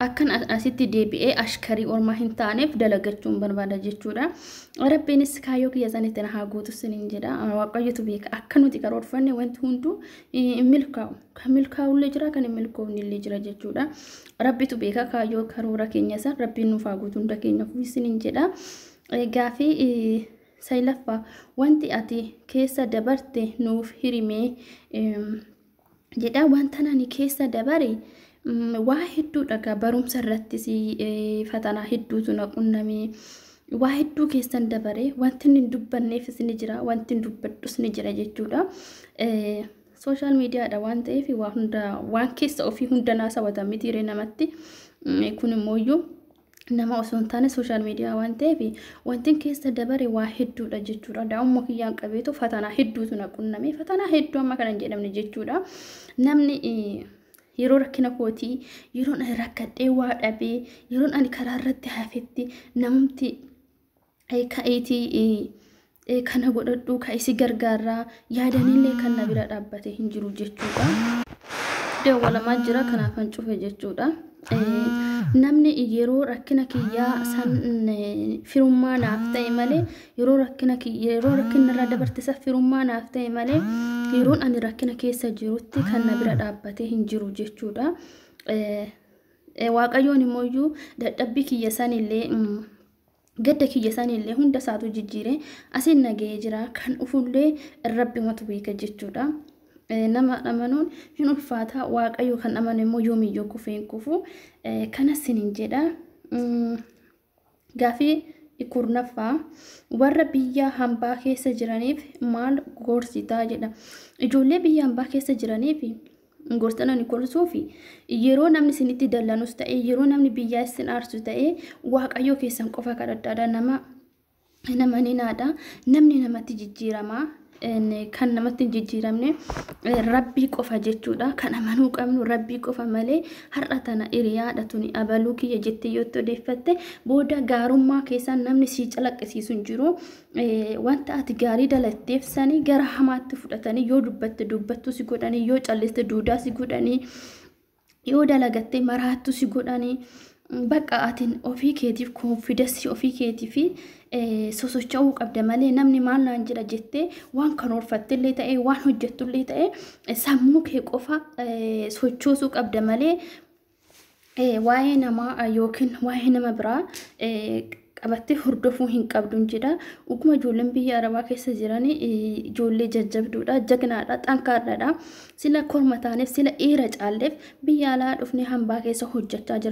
akkan asitti deebi'ee ashkarii ormaa hin taaneef dalagachuun barbaada jechuudha. Rabbiinis kaayyoo kiyya sanitti na haa guutu siniin jedha. Waaqayyotu beeka akka nuti karoorfanne wanti hunduu hin milkaa'u. Kan milkaa'ullee jira kan hin milkoofnellee jira jechuudha. Rabbitu beeka kaayyoo karoora keenya san rabbiin nuuf haa guutu hunda keenyaaf siniin jedha. Gaafii saylaffaa wanti ati keessa dabarte nuuf hirimee jedha. Wanta nani keessa dabare waa hedduu dhagaa barumsa irrattis fatanaa hedduutu na qunnamee waa hedduu keessan dabare wanti hin dubbanneefis ni jira wanti hin dubbadhus ni jira jechuudha. Social mediaadha waan ta'eef waan keessa ofii hunda naasawata mitiiree namatti kun immoo nama osoo hin taane social media waan ta'eef wanti keessa dabare waa hedduudha jechuudha. Daa'immoo kiyyaan qabeetu fatanaa hedduutu na qunnamee fatanaa hedduu amma kana hin jedhamne jechuudha. Namni yeroo rakkina kootii yeroo ani rakkadhee waa dhabee yeroo ani karaa irratti hafetti namumti ka'eetii kana godhadhu ka'isi gargaaraa yaadanillee kan na bira dhaabbate hin jiru jechuudha. Dawwalamaa jira kanaafan cufe jechuudha. Namni yeroo rakkina kiyyaa san firummaa naaf ta'e malee yeroo rakkina irra dabarte san firummaa naaf ta'e malee yeroo ani rakkina keessa jirutti kan na bira dhaabbate hin jiru jechuudha. Waaqayyoon immoo dadhabbii kiyya sanillee gadda kiyya sanillee hunda isaatu jijjiire asiin nagahee jira kan ufullee rabbi matu beeka jechuudha. Nama amanuun hin ulfaata waaqayyo kan amanu immoo yoomiyyuu kufeen kufu kana sinin jedha. Gaafii kurnaffaa warra biyya hambaa keessa jiraniif maal gorsitaa jedha. Ijoollee biyya hambaa keessa jiraniif gorsana ni gorsuufi yeroo namni sinitti dallanus ta'e yeroo namni biyyaa isin aarsu ta'e waaqayyo keessan qofa kadhadhaadha. Nama ni naadha namni namatti jijjiirama. Kan namatti jijjiiramne rabbii qofa jechuudha. Kan amanuu qabnu rabbii qofa malee har'a tana hiriyaadha tuni abaluu kiyya jettee yoo odeeffatte booda gaarummaa keessaan namni si calaqqisiisu hin jiru. Wanta ati gaarii dalatteef sanii gara hamaatti fudhatanii yoo dubbatte dubbattu si godhanii yoo calliste duudaa si godhanii yoo dalagatte maraattu si godhanii bakka atiin ofii keetiif konfidensi ofii keetiif sosocho'uu qabda malee namni maal naan jedha jettee waan karoorfattillee ta'e waan hojjettullee ta'e sammuu kee qofa sochoosuu qabda malee waa'ee namaa yookiin waa'ee nama biraa qabattee hordofuu hin qabduun jedha. Uguma ijoolleen biyya arabaa keessa jiran ijoollee jajjabduudha, jagnaadha, xankaarradha. Sila korma taaneef sila dhiira caalleef biyya alaa dhufnee hambaa keessa hojjechaa jirra.